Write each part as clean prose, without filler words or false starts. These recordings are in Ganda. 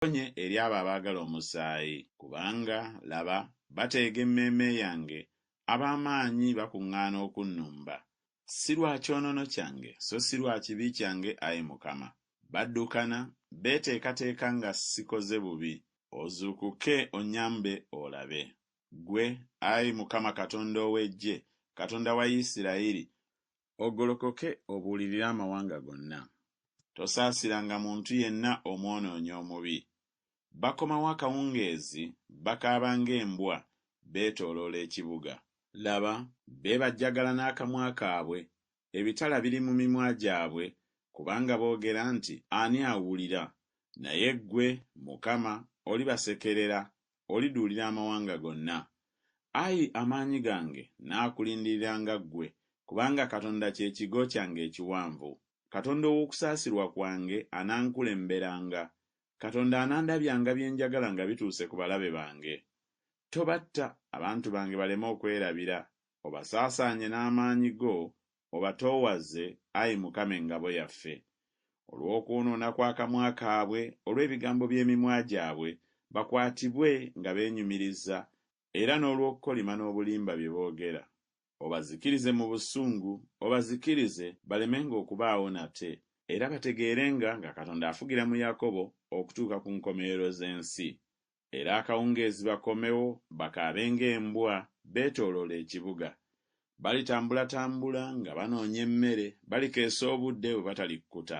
Onye eri abo abaagala omusaayi, kubanga laba bateega emmeeme yange, ab'amaanyi bakuŋŋaana okunnumba. Si lwa kyonono kyange, so si lwa kibi kyange, Ayi Mukama. Baddukana, beeteekateeka nga sikoze bubi. Ozuukuke onnyambe olabe. Ggwe, Ayi Mukama Katonda ow'Eggye, Katonda wa Isirayiri, ogolokoke obuulirire amawanga gonna. Tosaasiranga muntu yenna omwonoonyi omubi. Bakomawo akawungeezi, bakaaba ng'embwa, beetooloola ekibuga. Laba, beebajjagala n'akamwa kaabwe, ebitala biri mu mimwa gyabwe, kubanga boogera nti, ani awulira? Naye ggwe, Mukama, olibasekerera, oliduulira amawanga gonna. Ayi amaanyi gange, naakulindiriranga ggwe, kubanga Katonda kye kigo kyange ekiwanvu. Katonda ow'okusaasirwa kwange anankulemberanga. Katonda anandabyanga bye njagala nga bituuse ku balabe bange. Tobatta abantu bange baleme okwerabira, obasaasaanye n'amaanyi go, obatoowaze, Ayi Mukama engabo yaffe. Olw'okwonoona kw'akamwa kaabwe, olw'ebigambo by'emimwa gyabwe, bakwatibwe nga beenyumiriza, era n'olw'okukolima n'obulimba bye boogera. Obazikirize mu busungu, obazikirize balemenga okubaawo nate, era bategeerenga nga Katonda afugira mu Yakobo okutuuka ku nkomerero z'ensi. Era akawungeezi bakomewo, bakaabe ng'embwa, beetooloola ekibuga. Balitambulatambula nga banoonya emmere, balikeesa obudde bwe batalikkuta.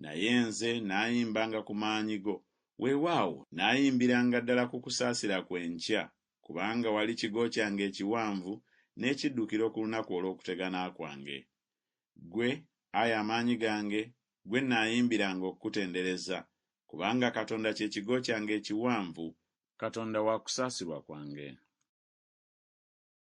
Naye nze nnaayimbanga ku maanyi go, weewaawo nnaayimbiranga ddala ku kusaasira kw'enkya, kubanga wali kigo kyange ekiwanvu n'ekiddukiro ku lunaku olw'okutegana kwange. Ggwe, Ayi amaanyi gange, ggwe nnaayimbiranga okukutendereza, kubanga Katonda kye kigo kyange ekiwanvu, Katonda wa kusaasirwa kwange.